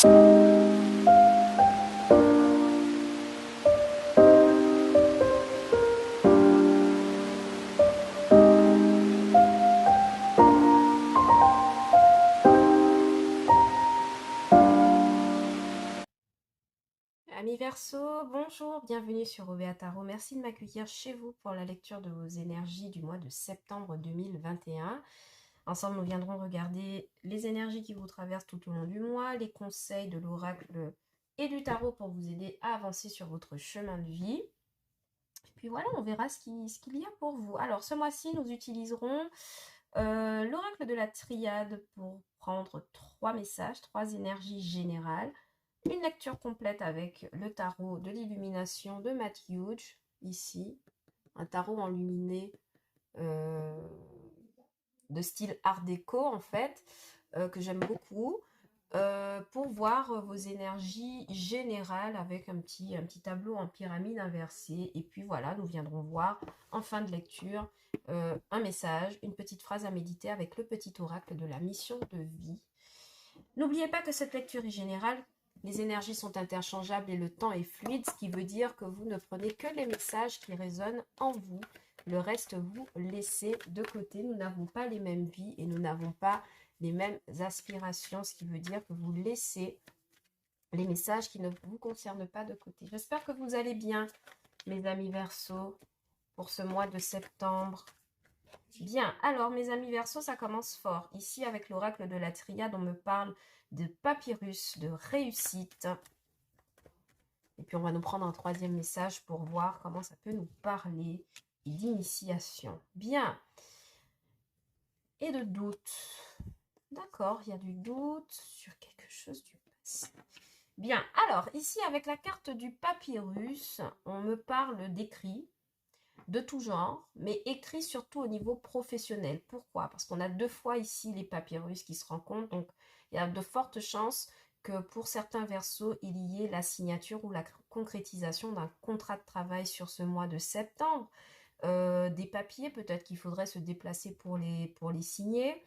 Amis Verseau, bonjour, bienvenue sur OVA Tarot. Merci de m'accueillir chez vous pour la lecture de vos énergies du mois de septembre 2021. Ensemble, nous viendrons regarder les énergies qui vous traversent tout au long du mois, les conseils de l'oracle et du tarot pour vous aider à avancer sur votre chemin de vie. Et puis voilà, on verra ce qu'il y a pour vous. Alors, ce mois-ci, nous utiliserons l'oracle de la triade pour prendre 3 messages, 3 énergies générales. Une lecture complète avec le tarot de l'illumination de Matt Hughes, ici. Un tarot enluminé de style art déco, en fait, que j'aime beaucoup. Pour voir vos énergies générales avec un petit tableau en pyramide inversée. Et puis voilà, nous viendrons voir en fin de lecture un message, une petite phrase à méditer avec le petit oracle de la mission de vie. N'oubliez pas que cette lecture est générale, les énergies sont interchangeables et le temps est fluide, ce qui veut dire que vous ne prenez que les messages qui résonnent en vous. Le reste, vous laissez de côté. Nous n'avons pas les mêmes vies et nous n'avons pas les mêmes aspirations, ce qui veut dire que vous laissez les messages qui ne vous concernent pas de côté. J'espère que vous allez bien, mes amis Verseau, pour ce mois de septembre. Bien, alors mes amis Verseau, ça commence fort. Ici, avec l'oracle de la triade, on me parle de papyrus, de réussite. Et puis, on va nous prendre un troisième message pour voir comment ça peut nous parler d'initiation. Bien. Et de doute. D'accord, il y a du doute sur quelque chose du passé. Bien, alors, ici, avec la carte du papyrus, on me parle d'écrit de tout genre, mais écrit surtout au niveau professionnel. Pourquoi? Parce qu'on a 2 fois ici les papyrus qui se rencontrent, donc il y a de fortes chances que pour certains Verseaux, il y ait la signature ou la concrétisation d'un contrat de travail sur ce mois de septembre. Des papiers, peut-être qu'il faudrait se déplacer pour les signer.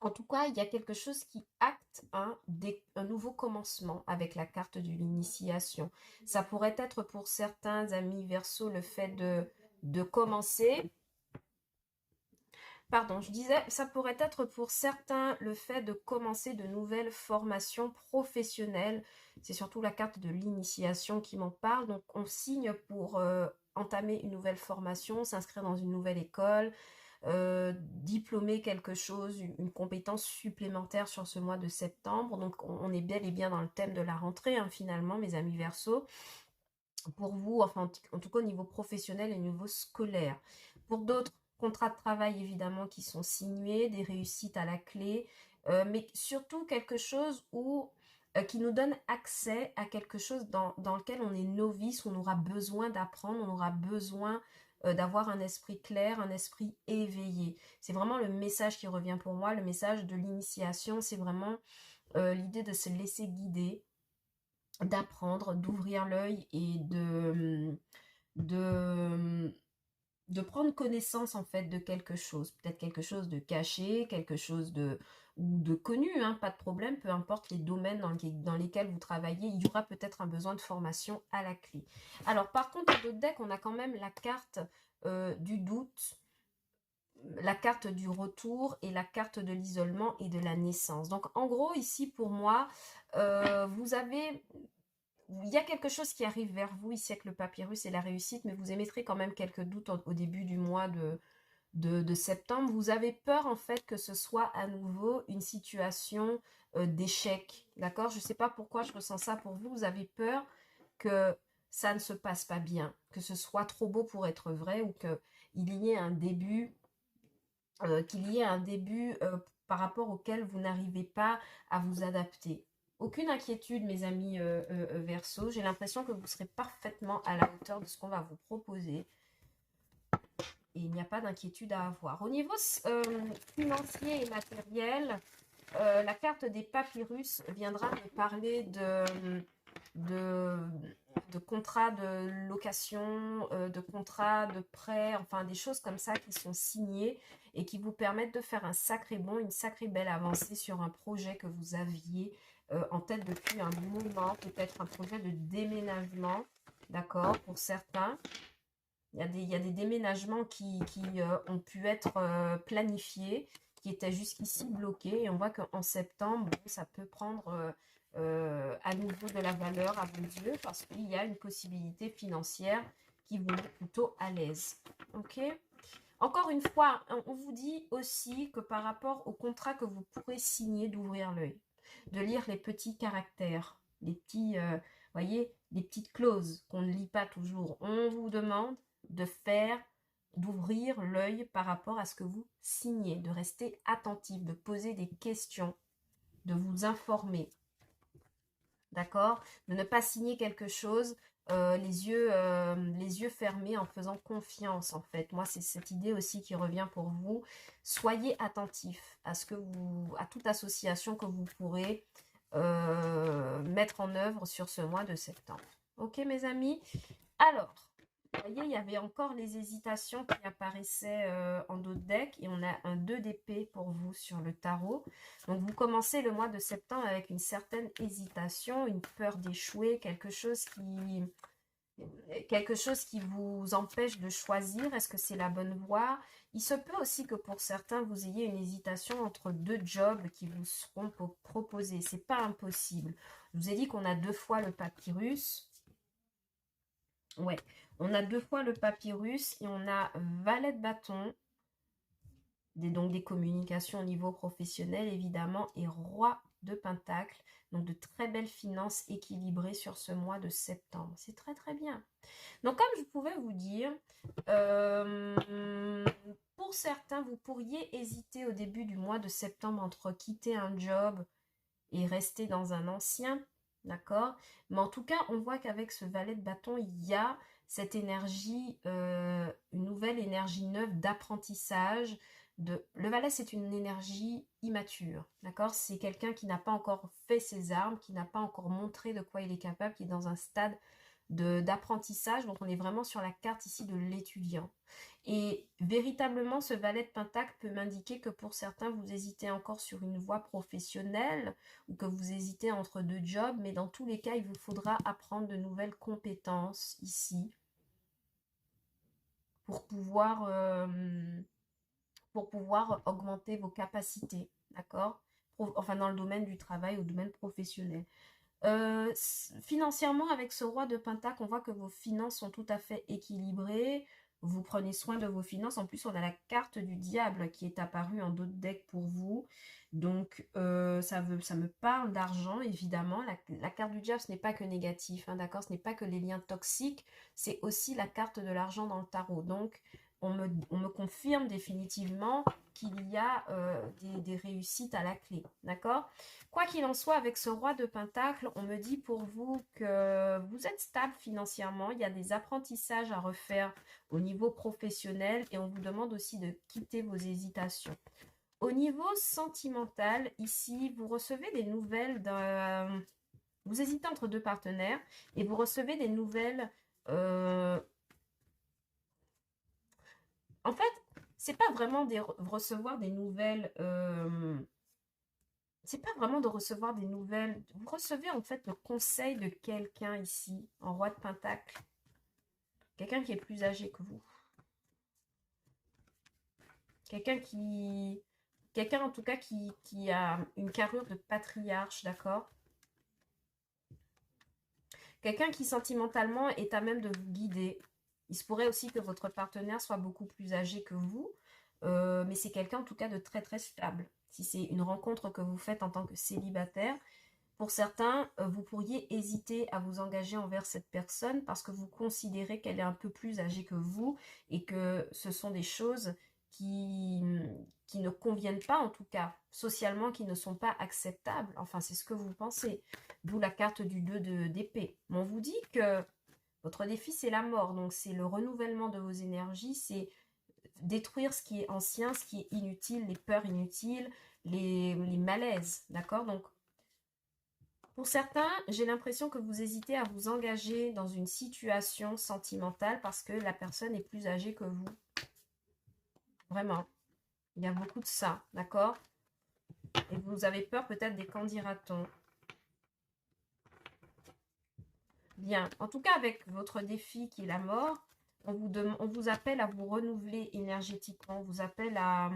En tout cas, il y a quelque chose qui acte un nouveau commencement avec la carte de l'initiation. Ça pourrait être pour certains amis Verseau le fait de commencer. Pardon, je disais, ça pourrait être pour certains le fait de commencer de nouvelles formations professionnelles. C'est surtout la carte de l'initiation qui m'en parle. Donc, on signe pour entamer une nouvelle formation, s'inscrire dans une nouvelle école, diplômer quelque chose, une compétence supplémentaire sur ce mois de septembre. Donc, on est bel et bien dans le thème de la rentrée, finalement, mes amis Verseau. Pour vous, enfin, en tout cas au niveau professionnel et au niveau scolaire. Pour d'autres, contrats de travail, évidemment, qui sont signés, des réussites à la clé, mais surtout quelque chose qui nous donne accès à quelque chose dans lequel on est novice, on aura besoin d'apprendre, on aura besoin d'avoir un esprit clair, un esprit éveillé. C'est vraiment le message qui revient pour moi, le message de l'initiation, c'est vraiment l'idée de se laisser guider, d'apprendre, d'ouvrir l'œil et de prendre connaissance en fait de quelque chose, peut-être quelque chose de caché, quelque chose ou de connu, pas de problème, peu importe les domaines dans lesquels vous travaillez, il y aura peut-être un besoin de formation à la clé. Alors par contre, à votre deck, on a quand même la carte du doute, la carte du retour et la carte de l'isolement et de la naissance. Donc en gros, ici pour moi, il y a quelque chose qui arrive vers vous ici avec le papyrus et la réussite, mais vous émettrez quand même quelques doutes au début du mois de septembre. Vous avez peur en fait que ce soit à nouveau une situation d'échec, d'accord? Je ne sais pas pourquoi je ressens ça pour vous. Vous avez peur que ça ne se passe pas bien, que ce soit trop beau pour être vrai ou qu'il y ait un début, par rapport auquel vous n'arrivez pas à vous adapter. Aucune inquiétude, mes amis Verseau. J'ai l'impression que vous serez parfaitement à la hauteur de ce qu'on va vous proposer. Et il n'y a pas d'inquiétude à avoir. Au niveau financier et matériel, la carte des papyrus viendra me parler de, de contrats de location, de contrats de prêt, enfin des choses comme ça qui sont signées et qui vous permettent de faire un sacré bond, une sacrée belle avancée sur un projet que vous aviez en tête depuis un moment, peut-être un projet de déménagement, d'accord, pour certains. Il y a des déménagements qui ont pu être planifiés, qui étaient jusqu'ici bloqués. Et on voit qu'en septembre, bon, ça peut prendre à nouveau de la valeur à vos yeux parce qu'il y a une possibilité financière qui vous met plutôt à l'aise. Ok? Encore une fois, on vous dit aussi que par rapport au contrat que vous pourrez signer, d'ouvrir l'œil, de lire les petits caractères, les petits, voyez, les petites clauses qu'on ne lit pas toujours. On vous demande de faire, d'ouvrir l'œil par rapport à ce que vous signez, de rester attentif, de poser des questions, de vous informer. D'accord? De ne pas signer quelque chose les yeux fermés en faisant confiance, en fait. Moi, c'est cette idée aussi qui revient pour vous. Soyez attentif à ce que à toute association que vous pourrez mettre en œuvre sur ce mois de septembre. Ok, mes amis? Alors, vous voyez, il y avait encore les hésitations qui apparaissaient en dos de deck et on a un 2 d'épée pour vous sur le tarot. Donc, vous commencez le mois de septembre avec une certaine hésitation, une peur d'échouer, quelque chose qui vous empêche de choisir. Est-ce que c'est la bonne voie? Il se peut aussi que pour certains, vous ayez une hésitation entre deux jobs qui vous seront proposés. C'est pas impossible. Je vous ai dit qu'on a 2 fois le papyrus. Ouais, on a 2 fois le papyrus et on a valet de bâton, donc des communications au niveau professionnel évidemment, et roi de pentacle, donc de très belles finances équilibrées sur ce mois de septembre. C'est très très bien. Donc comme je pouvais vous dire, pour certains, vous pourriez hésiter au début du mois de septembre entre quitter un job et rester dans un ancien, d'accord? Mais en tout cas, on voit qu'avec ce valet de bâton, il y a cette énergie, une nouvelle énergie neuve d'apprentissage. Le valet, c'est une énergie immature, d'accord? C'est quelqu'un qui n'a pas encore fait ses armes, qui n'a pas encore montré de quoi il est capable, qui est dans un stade d'apprentissage. Donc, on est vraiment sur la carte ici de l'étudiant. Et véritablement, ce valet de pentacle peut m'indiquer que pour certains, vous hésitez encore sur une voie professionnelle ou que vous hésitez entre 2 jobs, mais dans tous les cas, il vous faudra apprendre de nouvelles compétences ici pour pouvoir augmenter vos capacités, d'accord? Enfin, dans le domaine du travail ou domaine professionnel. Financièrement, avec ce roi de pentacle, on voit que vos finances sont tout à fait équilibrées. Vous prenez soin de vos finances. En plus, on a la carte du diable qui est apparue en dos de deck pour vous. Donc, ça me parle d'argent, évidemment. La carte du diable, ce n'est pas que négatif, hein, d'accord? Ce n'est pas que les liens toxiques. C'est aussi la carte de l'argent dans le tarot. Donc, on me confirme définitivement qu'il y a des réussites à la clé, d'accord? Quoi qu'il en soit, avec ce roi de pentacle, on me dit pour vous que vous êtes stable financièrement. Il y a des apprentissages à refaire au niveau professionnel et on vous demande aussi de quitter vos hésitations. Au niveau sentimental, ici, vous recevez des nouvelles vous hésitez entre 2 partenaires et vous recevez des nouvelles. En fait, c'est pas vraiment recevoir des nouvelles. C'est pas vraiment de recevoir des nouvelles. Vous recevez en fait le conseil de quelqu'un ici, en roi de pentacle. Quelqu'un qui est plus âgé que vous. Quelqu'un qui... Quelqu'un en tout cas qui a une carrure de patriarche, d'accord? Quelqu'un qui sentimentalement est à même de vous guider. Il se pourrait aussi que votre partenaire soit beaucoup plus âgé que vous, mais c'est quelqu'un en tout cas de très très stable. Si c'est une rencontre que vous faites en tant que célibataire, pour certains, vous pourriez hésiter à vous engager envers cette personne parce que vous considérez qu'elle est un peu plus âgée que vous et que ce sont des choses qui ne conviennent pas, en tout cas, socialement, qui ne sont pas acceptables. Enfin, c'est ce que vous pensez. D'où la carte du 2 d'épée. Mais on vous dit que votre défi, c'est la mort. Donc, c'est le renouvellement de vos énergies, c'est détruire ce qui est ancien, ce qui est inutile, les peurs inutiles, les malaises. D'accord? Donc, pour certains, j'ai l'impression que vous hésitez à vous engager dans une situation sentimentale parce que la personne est plus âgée que vous. Vraiment. Il y a beaucoup de ça, d'accord? Et vous avez peur peut-être des qu'en dira-t-on. Bien. En tout cas, avec votre défi qui est la mort, on vous appelle à vous renouveler énergétiquement. On vous appelle à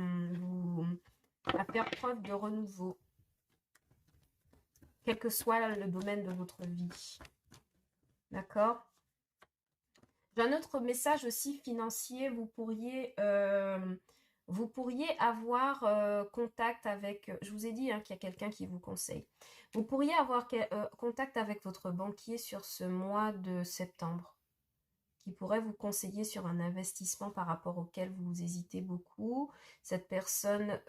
faire preuve de renouveau, quel que soit le domaine de votre vie. D'accord? J'ai un autre message aussi financier. Vous pourriez avoir contact avec, je vous ai dit hein, qu'il y a quelqu'un qui vous conseille. Vous pourriez avoir contact avec votre banquier sur ce mois de septembre, qui pourrait vous conseiller sur un investissement par rapport auquel vous hésitez beaucoup. Cette personne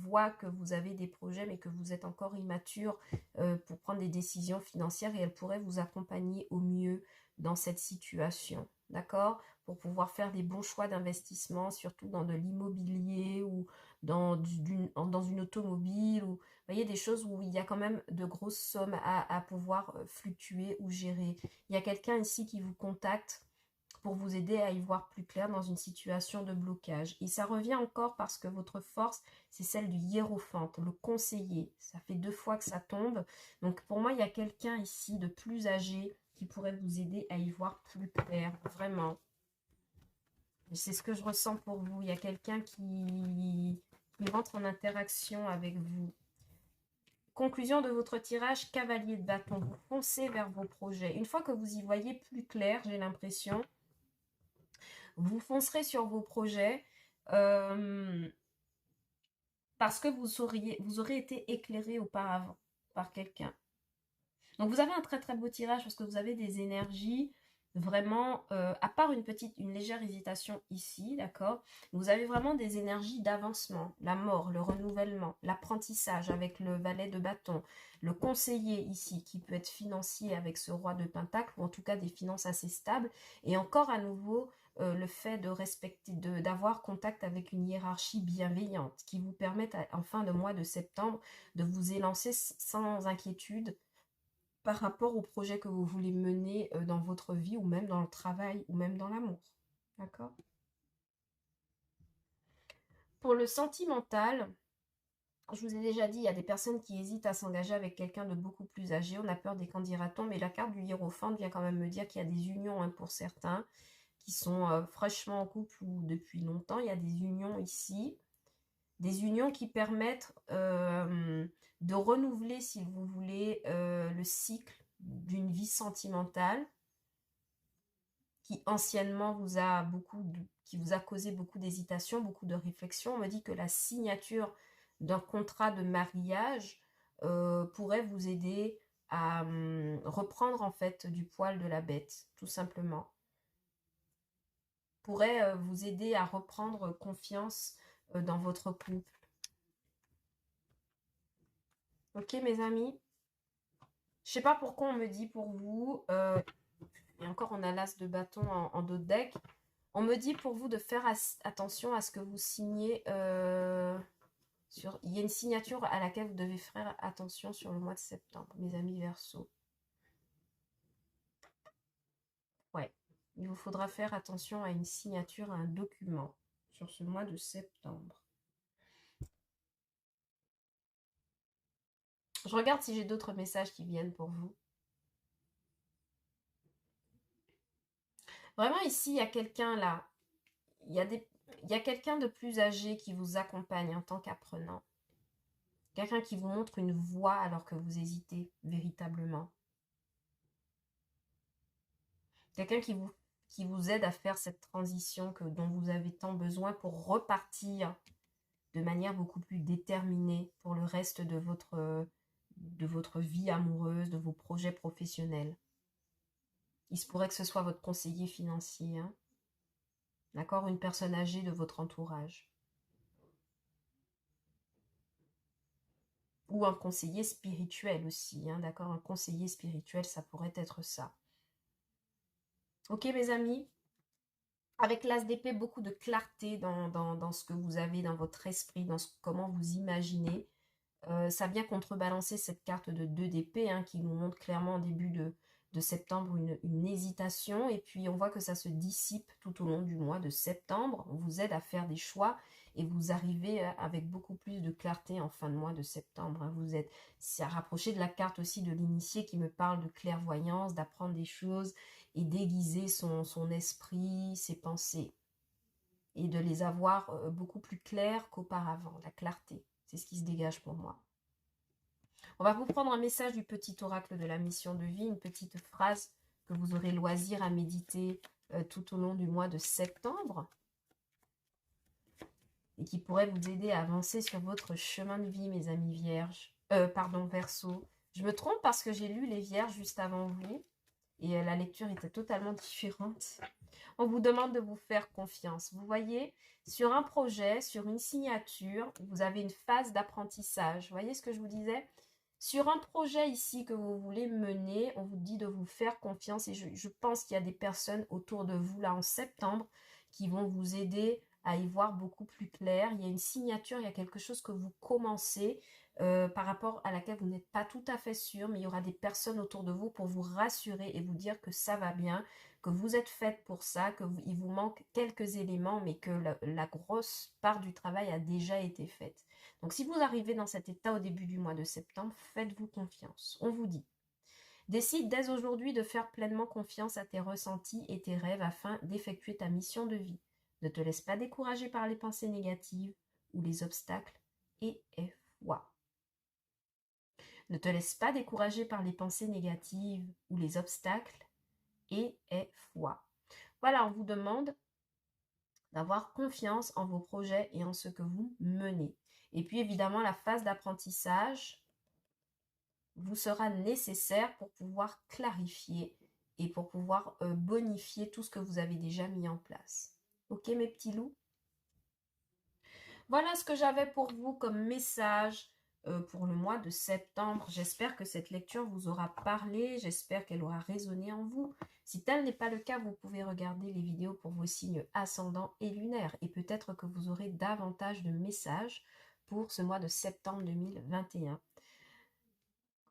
voit que vous avez des projets mais que vous êtes encore immature pour prendre des décisions financières et elle pourrait vous accompagner au mieux dans cette situation. D'accord? Pour pouvoir faire des bons choix d'investissement, surtout dans de l'immobilier ou dans une automobile. Ou, vous voyez, des choses où il y a quand même de grosses sommes à pouvoir fluctuer ou gérer. Il y a quelqu'un ici qui vous contacte pour vous aider à y voir plus clair dans une situation de blocage. Et ça revient encore parce que votre force, c'est celle du hiérophante, le conseiller. Ça fait 2 fois que ça tombe. Donc pour moi, il y a quelqu'un ici de plus âgé qui pourrait vous aider à y voir plus clair, vraiment. C'est ce que je ressens pour vous. Il y a quelqu'un qui rentre en interaction avec vous. Conclusion de votre tirage, cavalier de bâton. Vous foncez vers vos projets. Une fois que vous y voyez plus clair, j'ai l'impression, vous foncerez sur vos projets parce que vous aurez été éclairé auparavant par quelqu'un. Donc vous avez un très très beau tirage parce que vous avez des énergies vraiment, à part une légère hésitation ici, d'accord, vous avez vraiment des énergies d'avancement, la mort, le renouvellement, l'apprentissage avec le valet de bâton, le conseiller ici qui peut être financier avec ce roi de pentacle ou en tout cas des finances assez stables et encore à nouveau le fait de respecter, d'avoir contact avec une hiérarchie bienveillante qui vous permette en fin de mois de septembre de vous élancer sans inquiétude par rapport au projet que vous voulez mener dans votre vie ou même dans le travail ou même dans l'amour. D'accord? Pour le sentimental, je vous ai déjà dit, il y a des personnes qui hésitent à s'engager avec quelqu'un de beaucoup plus âgé. On a peur des qu'en dira-t-on, mais la carte du hiérophante vient quand même me dire qu'il y a des unions hein, pour certains qui sont fraîchement en couple ou depuis longtemps. Il y a des unions ici, des unions qui permettent de renouveler, si vous voulez, le cycle d'une vie sentimentale qui anciennement qui vous a causé beaucoup d'hésitation, beaucoup de réflexion. On me dit que la signature d'un contrat de mariage pourrait vous aider à reprendre en fait du poil de la bête, tout simplement. Pourrait vous aider à reprendre confiance dans votre couple. Ok mes amis? Je sais pas pourquoi on me dit pour vous, et encore on a l'as de bâton en dos de deck, on me dit pour vous de faire attention à ce que vous signez il y a une signature à laquelle vous devez faire attention sur le mois de septembre, mes amis Verseau. Ouais, il vous faudra faire attention à une signature, à un document sur ce mois de septembre. Je regarde si j'ai d'autres messages qui viennent pour vous. Vraiment ici, il y a quelqu'un là. Il y a quelqu'un de plus âgé qui vous accompagne en tant qu'apprenant. Quelqu'un qui vous montre une voie alors que vous hésitez véritablement. Quelqu'un qui vous aide à faire cette transition dont vous avez tant besoin pour repartir de manière beaucoup plus déterminée pour le reste de votre vie amoureuse, de vos projets professionnels. Il se pourrait que ce soit votre conseiller financier, hein, d'accord, une personne âgée de votre entourage. Ou un conseiller spirituel aussi, hein, d'accord, un conseiller spirituel, ça pourrait être ça. Ok mes amis, avec l'as d'épée, beaucoup de clarté dans ce que vous avez dans votre esprit, comment vous imaginez. Ça vient contrebalancer cette carte de 2 d'épée hein, qui nous montre clairement en début de septembre, une hésitation, et puis on voit que ça se dissipe tout au long du mois de septembre. On vous aide à faire des choix et vous arrivez avec beaucoup plus de clarté en fin de mois de septembre. Hein. Vous êtes à rapprocher de la carte aussi de l'initié qui me parle de clairvoyance, d'apprendre des choses et d'aiguiser son esprit, ses pensées, et de les avoir beaucoup plus claires qu'auparavant. La clarté, c'est ce qui se dégage pour moi. On va vous prendre un message du petit oracle de la mission de vie, une petite phrase que vous aurez loisir à méditer tout au long du mois de septembre et qui pourrait vous aider à avancer sur votre chemin de vie, mes amis vierges. Pardon, Verseau. Je me trompe parce que j'ai lu les vierges juste avant vous et la lecture était totalement différente. On vous demande de vous faire confiance. Vous voyez, sur un projet, sur une signature, vous avez une phase d'apprentissage. Vous voyez ce que je vous disais? Sur un projet ici que vous voulez mener, on vous dit de vous faire confiance et je pense qu'il y a des personnes autour de vous là en septembre qui vont vous aider à y voir beaucoup plus clair. Il y a une signature, il y a quelque chose que vous commencez par rapport à laquelle vous n'êtes pas tout à fait sûr, mais il y aura des personnes autour de vous pour vous rassurer et vous dire que ça va bien, que vous êtes faite pour ça, qu'il vous manque quelques éléments, mais que la grosse part du travail a déjà été faite. Donc si vous arrivez dans cet état au début du mois de septembre, faites-vous confiance. On vous dit, décide dès aujourd'hui de faire pleinement confiance à tes ressentis et tes rêves afin d'effectuer ta mission de vie. Ne te laisse pas décourager par les pensées négatives ou les obstacles et aie foi. Ne te laisse pas décourager par les pensées négatives ou les obstacles et aie foi. Voilà, on vous demande d'avoir confiance en vos projets et en ce que vous menez. Et puis évidemment, la phase d'apprentissage vous sera nécessaire pour pouvoir clarifier et pour pouvoir bonifier tout ce que vous avez déjà mis en place. Ok mes petits loups? Voilà ce que j'avais pour vous comme message pour le mois de septembre. J'espère que cette lecture vous aura parlé, j'espère qu'elle aura résonné en vous. Si tel n'est pas le cas, vous pouvez regarder les vidéos pour vos signes ascendants et lunaires et peut-être que vous aurez davantage de messages pour ce mois de septembre 2021.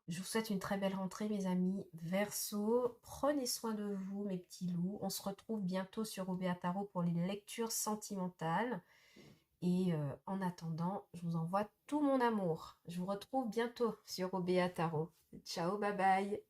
Je vous souhaite une très belle rentrée mes amis. Verseau, prenez soin de vous mes petits loups. On se retrouve bientôt sur Obéa Tarot pour les lectures sentimentales. Et en attendant, je vous envoie tout mon amour. Je vous retrouve bientôt sur Obéa Tarot. Ciao, bye bye.